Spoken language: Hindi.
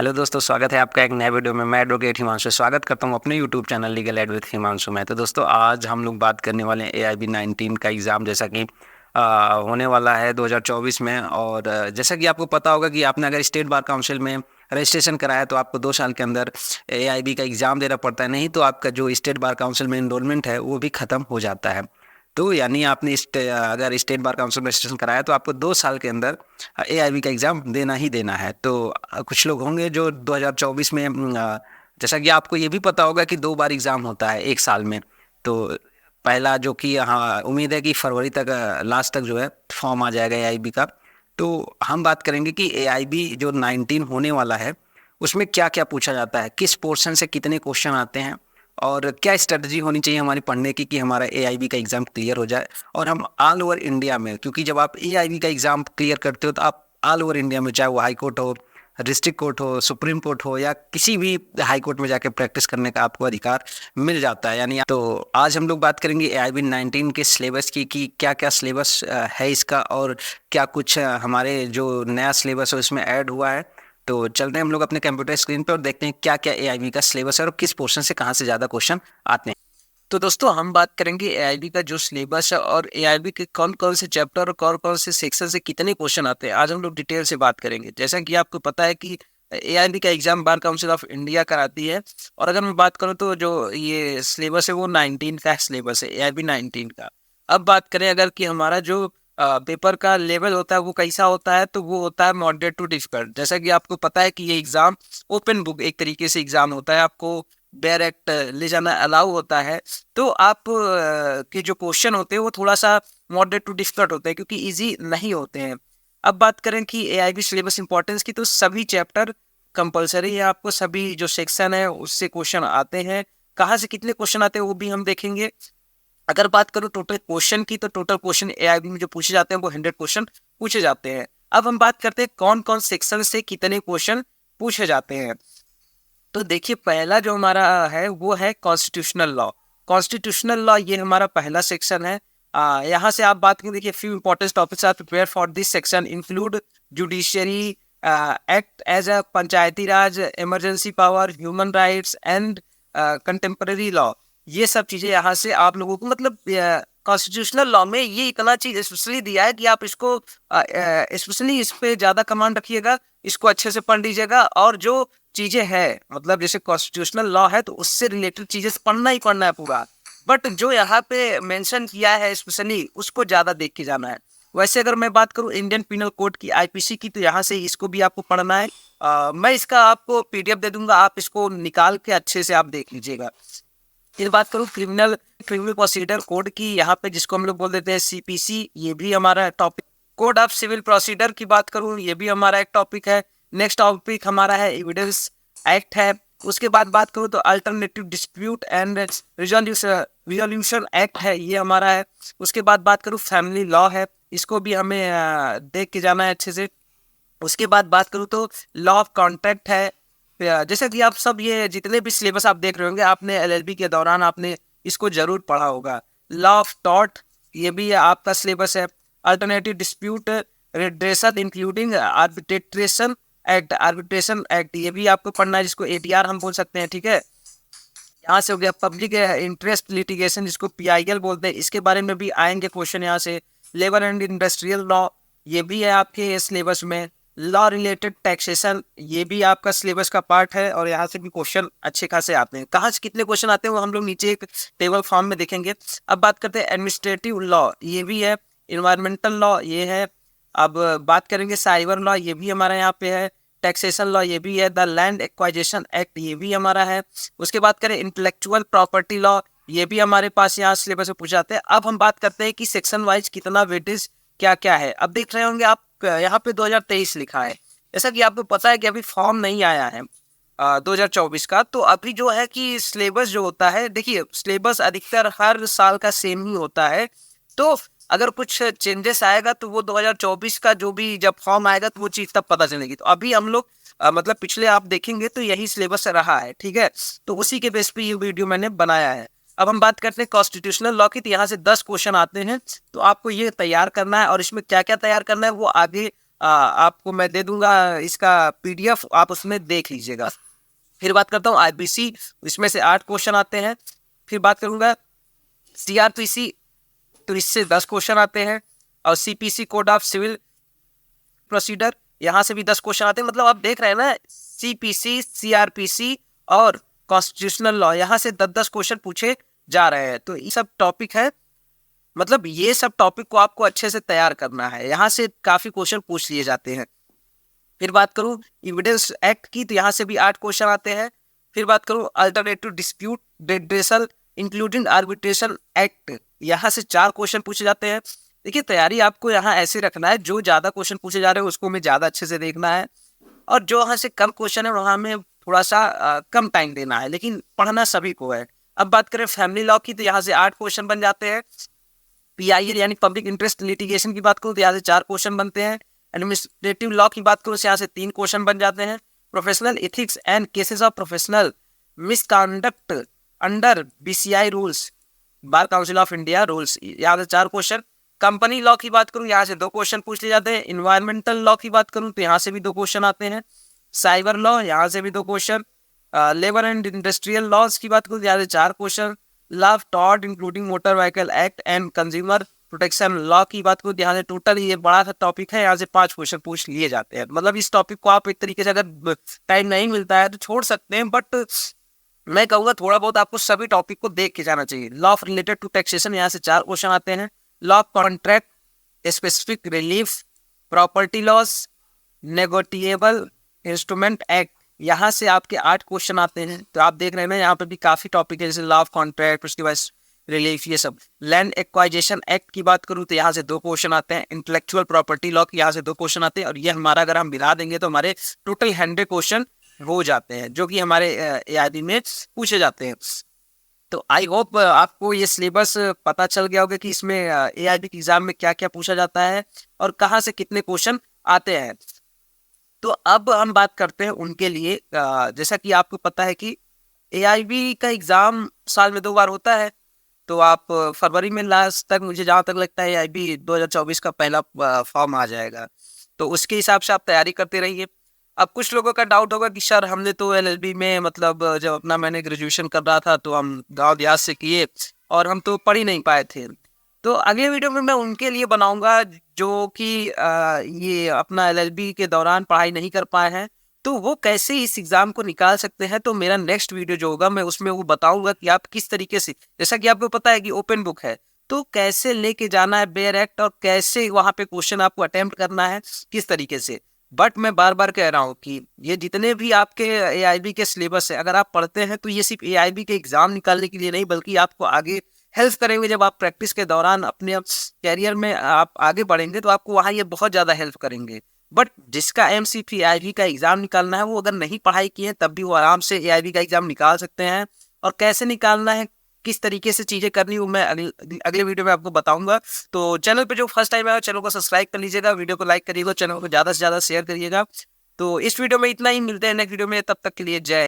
हेलो दोस्तों, स्वागत है आपका एक नए वीडियो में। मैं एडवोकेट हिमांशु स्वागत करता हूं अपने YouTube channel legal aid with Himanshu में। तो दोस्तों, आज हम लोग बात करने वाले हैं AIB 19 का एग्ज़ाम, जैसा कि होने वाला है 2024 में। और जैसा कि आपको पता होगा कि आपने अगर स्टेट बार काउंसिल में रजिस्ट्रेशन कराया तो आपको 2 साल के अंदर AIB का एग्ज़ाम देना पड़ता है, नहीं तो आपका जो स्टेट बार काउंसिल में इनरोलमेंट है वो भी ख़त्म हो जाता है। तो यानी आपने अगर स्टेट बार काउंसिल में रजिस्ट्रेशन कराया तो आपको 2 साल के अंदर AIB का एग्ज़ाम देना ही देना है। तो कुछ लोग होंगे जो 2024 में जैसा कि आपको ये भी पता होगा कि 2 बार एग्ज़ाम होता है एक साल में। तो पहला जो कि हाँ, उम्मीद है कि फरवरी तक लास्ट तक जो है फॉर्म आ जाएगा AIB का। तो हम बात करेंगे कि AIB जो 19 होने वाला है उसमें क्या क्या पूछा जाता है, किस पोर्शन से कितने क्वेश्चन आते हैं और क्या स्ट्रेटजी होनी चाहिए हमारी पढ़ने की कि हमारा AIB का एग्ज़ाम क्लियर हो जाए। और हम ऑल ओवर इंडिया में, क्योंकि जब आप AIB का एग्ज़ाम क्लियर करते हो तो आप ऑल ओवर इंडिया में, चाहे वो हाई कोर्ट हो, डिस्ट्रिक्ट कोर्ट हो, सुप्रीम कोर्ट हो या किसी भी हाई कोर्ट में जाके प्रैक्टिस करने का आपको अधिकार मिल जाता है। यानी तो आज हम लोग बात करेंगे AIB 19 के सिलेबस की कि क्या क्या सिलेबस है इसका और क्या कुछ हमारे जो नया सिलेबस है उसमें ऐड हुआ है। तो चलते हैं हम लोग अपने कंप्यूटर स्क्रीन पर और देखते हैं क्या क्या AIB का सिलेबस है और किस पोर्शन से कहाँ से ज़्यादा क्वेश्चन आते हैं। तो दोस्तों, हम बात करेंगे AIB का जो सिलेबस है और AIB के कौन कौन से चैप्टर और कौन कौन से सेक्शन से कितने क्वेश्चन आते हैं। आज हम लोग डिटेल से बात करेंगे। जैसा कि आपको पता है कि AIB का exam bar council of India कराती है। और अगर मैं बात करूं तो जो ये सिलेबस है वो 19 का सिलेबस है, AIB 19 का। अब बात करें अगर कि हमारा जो पेपर का लेवल होता है वो कैसा होता है, तो वो होता है मॉडरेट टू डिफिकल्ट। जैसा कि आपको पता है कि ये एग्जाम ओपन बुक एक तरीके से एग्जाम होता है, आपको डायरेक्ट ले जाना अलाउ होता है। तो आप के जो क्वेश्चन होते हैं वो थोड़ा सा मॉडरेट टू डिफिकल्ट होते हैं, क्योंकि इजी नहीं होते हैं। अब बात करें कि AIB सिलेबस इंपॉर्टेंस की, तो सभी चैप्टर कंपलसरी है, आपको सभी जो सेक्शन है उससे क्वेश्चन आते हैं। कहाँ से कितने क्वेश्चन आते हैं वो भी हम देखेंगे। अगर बात करूँ टोटल क्वेश्चन की, तो टोटल क्वेश्चन AIB में जो पूछे जाते हैं वो 100 क्वेश्चन पूछे जाते हैं। अब हम बात करते हैं कौन कौन सेक्शन से कितने क्वेश्चन पूछे जाते हैं। तो देखिए, पहला जो हमारा है वो है कॉन्स्टिट्यूशनल लॉ। कॉन्स्टिट्यूशनल लॉ ये हमारा पहला सेक्शन है। यहाँ से आप बात करें, देखिए few important topics are prepare for this section include judiciary act as a Panchayati Raj, emergency power, human rights and contemporary law. ये सब चीजें यहाँ से आप लोगों को, मतलब कॉन्स्टिट्यूशनल लॉ में ये इतना चीज स्पेशली दिया है कि आप इसको स्पेशली इस पे ज्यादा कमांड रखिएगा, इसको अच्छे से पढ़ लीजिएगा। और जो चीजें हैं, मतलब जैसे कॉन्स्टिट्यूशनल लॉ है तो उससे रिलेटेड चीजें पढ़ना ही पढ़ना है पूरा, बट जो यहाँ पे मेंशन किया है स्पेशली उसको ज्यादा देख के जाना है। वैसे अगर मैं बात करूँ इंडियन पिनल कोड की, IPC की, तो यहाँ से इसको भी आपको पढ़ना है। मैं इसका आपको PDF दे दूंगा, आप इसको निकाल के अच्छे से आप देख लीजिएगा। फिर बात करूँ क्रिमिनल क्रिमिनल प्रोसीजर कोड की, यहाँ पे जिसको हम लोग बोल देते हैं CPC, ये भी हमारा topic. Code of civil procedure की बात करूँ, ये भी हमारा एक टॉपिक है। नेक्स्ट टॉपिक हमारा है एविडेंस एक्ट है। उसके बाद बात करूँ तो alternative dispute and resolution act है, ये हमारा है। उसके बाद बात करूँ फैमिली लॉ है, इसको भी हमें देख के जाना है अच्छे से। उसके बाद बात करूँ तो लॉ ऑफ कॉन्ट्रैक्ट है। जैसे कि आप सब ये जितने भी सिलेबस आप देख रहे होंगे, आपने LLB के दौरान आपने इसको जरूर पढ़ा होगा। लॉ ऑफ टॉर्ट, ये भी आपका सिलेबस है। Alternative dispute redressal including arbitration act, ये भी आपको पढ़ना है, जिसको ATR हम बोल सकते हैं, ठीक है। यहाँ से हो गया पब्लिक इंटरेस्ट लिटिगेशन, जिसको PIL बोलते हैं, इसके बारे में भी आएंगे क्वेश्चन यहाँ से। लेबर एंड इंडस्ट्रियल लॉ, ये भी है आपके सिलेबस में। लॉ रिलेटेड टैक्सेशन, ये भी आपका सिलेबस का पार्ट है और यहाँ से भी क्वेश्चन अच्छे खासे आते हैं। कहाँ से कितने क्वेश्चन आते हैं वो हम लोग नीचे एक टेबल फॉर्म में देखेंगे। अब बात करते हैं एडमिनिस्ट्रेटिव लॉ, ये भी है। इन्वायरमेंटल लॉ ये है। अब बात करेंगे साइबर लॉ, ये भी हमारा यहाँ पे है। टैक्सेशन लॉ ये भी है। द लैंड एक्वाइजेशन एक्ट, ये भी हमारा है। उसके बाद करें इंटेलेक्चुअल प्रॉपर्टी लॉ, ये भी हमारे पास यहाँ सिलेबस में पूछे जाते हैं। अब हम बात करते हैं कि सेक्शन वाइज कितना वेटेज क्या क्या है। अब देख रहे होंगे आप यहाँ पे 2023 लिखा है। जैसा कि आपको पता है कि अभी फॉर्म नहीं आया है 2024 का, तो अभी जो है कि सिलेबस जो होता है, देखिए सिलेबस अधिकतर हर साल का सेम ही होता है। तो अगर कुछ चेंजेस आएगा तो वो 2024 का जो भी जब फॉर्म आएगा तो वो चीज़ तब पता चलेगी। तो अभी हम लोग मतलब पिछले आप देखेंगे तो यही सिलेबस रहा है, ठीक है। तो उसी के बेस पे ये वीडियो मैंने बनाया है। अब हम बात करते हैं कॉन्स्टिट्यूशनल लॉ की, तो यहाँ से 10 क्वेश्चन आते हैं। तो आपको ये तैयार करना है और इसमें क्या क्या तैयार करना है वो आगे आपको मैं दे दूंगा इसका PDF, आप उसमें देख लीजिएगा। फिर बात करता हूँ IBC, इसमें से 8 क्वेश्चन आते हैं। फिर बात करूंगा CRPC, तो इससे 10 क्वेश्चन आते हैं। और CPC, code of civil procedure, यहाँ से भी 10 क्वेश्चन आते हैं। मतलब आप देख रहे हैं ना, CPC, CRPC और कॉन्स्टिट्यूशनल लॉ, यहाँ से 10-10 क्वेश्चन पूछे जा रहे हैं। तो ये सब टॉपिक है, मतलब ये सब टॉपिक को आपको अच्छे से तैयार करना है, यहाँ से काफी क्वेश्चन पूछ लिए जाते हैं। फिर बात करूं एविडेंस एक्ट की, तो यहाँ से भी 8 क्वेश्चन आते हैं। फिर बात करूं alternative dispute redressal including arbitration act, यहाँ से 4 क्वेश्चन पूछे जाते हैं। देखिए, तैयारी आपको यहाँ ऐसे रखना है, जो ज्यादा क्वेश्चन पूछे जा रहे हैं उसको हमें ज्यादा अच्छे से देखना है, और जो यहाँ से कम क्वेश्चन है वहाँ में थोड़ा सा कम टाइम देना है, लेकिन पढ़ना सभी को है। अब बात करें फैमिली लॉ की, तो यहाँ से 8 क्वेश्चन बन जाते हैं। PIL यानी पब्लिक इंटरेस्ट लिटिगेशन की बात करूँ तो यहाँ से 4 क्वेश्चन बनते हैं। एडमिनिस्ट्रेटिव लॉ की बात करूँ तो यहाँ से 3 क्वेश्चन बन जाते हैं। Professional ethics and cases of professional misconduct under BCI rules, bar council of India rules, यहाँ से 4 क्वेश्चन। कंपनी लॉ की बात करूँ, यहाँ से 2 क्वेश्चन पूछ लिए जाते हैं। इन्वायरमेंटल लॉ की बात करूँ तो यहाँ से भी 2 क्वेश्चन आते हैं। साइबर लॉ, यहाँ से भी 2 question. Labour and industrial laws की बात करूँ तो यहाँ से 4 question. Law tort including motor vehicle act and consumer protection law की बात करूँ, यहाँ से टोटल ये बड़ा सा टॉपिक है, यहाँ से 5 क्वेश्चन पूछ लिए जाते हैं। मतलब इस टॉपिक को आप एक तरीके से, अगर टाइम नहीं मिलता है तो छोड़ सकते हैं, बट मैं कहूँगा थोड़ा बहुत आपको सभी टॉपिक को देख के जाना चाहिए। लॉ रिलेटेड टू टैक्सेशन, यहाँ से 4 क्वेश्चन आते हैं। Law contract specific relief, property laws, negotiable instrument act, यहाँ से आपके 8 क्वेश्चन आते हैं। तो आप देख रहे हैं ना, यहाँ पे भी काफी टॉपिक है, जैसे लॉ ऑफ कॉन्ट्रैक्ट, उसके बाद रिलीफ, ये सब। लैंड एक्वाइजेशन एक्ट की बात करूँ तो यहाँ से 2 क्वेश्चन आते हैं। इंटेलेक्चुअल प्रॉपर्टी लॉ की यहाँ से 2 क्वेश्चन आते हैं, और ये हमारा अगर हम मिला देंगे तो हमारे टोटल 100 क्वेश्चन हो जाते हैं, जो कि हमारे AIB में पूछे जाते हैं। तो आई होप आपको ये सिलेबस पता चल गया होगा कि इसमें AIB के एग्जाम में क्या क्या पूछा जाता है और कहाँ से कितने क्वेश्चन आते हैं। तो अब हम बात करते हैं उनके लिए, जैसा कि आपको पता है कि AIB का एग्जाम साल में 2 बार होता है। तो आप फरवरी में लास्ट तक, मुझे जहाँ तक लगता है AIB 2024 का पहला फॉर्म आ जाएगा, तो उसके हिसाब से आप तैयारी करते रहिए। अब कुछ लोगों का डाउट होगा कि सर हमने तो LLB में, मतलब जब अपना मैंने ग्रेजुएशन कर रहा था तो हम गाँव देहात से किए और हम तो पढ़ ही नहीं पाए थे। तो अगले वीडियो में मैं उनके लिए बनाऊंगा जो कि ये अपना LLB के दौरान पढ़ाई नहीं कर पाए हैं, तो वो कैसे इस एग्जाम को निकाल सकते हैं। तो मेरा नेक्स्ट वीडियो जो होगा, मैं उसमें वो बताऊंगा कि आप किस तरीके से, जैसा कि आपको पता है कि ओपन बुक है, तो कैसे लेके जाना है बेयर एक्ट, और कैसे वहां पे क्वेश्चन आपको अटेम्प्ट करना है किस तरीके से। बट मैं बार बार कह रहा हूँ कि ये जितने भी आपके AIB के सिलेबस है, अगर आप पढ़ते हैं तो ये सिर्फ AIB के एग्जाम निकालने के लिए नहीं, बल्कि आपको आगे हेल्प करेंगे। जब आप प्रैक्टिस के दौरान अपने कैरियर में आप आगे बढ़ेंगे तो आपको वहाँ ये बहुत ज़्यादा हेल्प करेंगे। बट जिसका MCP AIB का एग्जाम निकालना है, वो अगर नहीं पढ़ाई की है तब भी वो आराम से AIB का एग्जाम निकाल सकते हैं। और कैसे निकालना है, किस तरीके से चीज़ें करनी, वो मैं अगले वीडियो में आपको बताऊंगा। तो चैनल पे जो फर्स्ट टाइम आया, चैनल को सब्सक्राइब कर लीजिएगा, वीडियो को लाइक करिएगा, चैनल को ज़्यादा से ज़्यादा शेयर करिएगा। तो इस वीडियो में इतना ही, मिलते हैं नेक्स्ट वीडियो में, तब तक के लिए जय।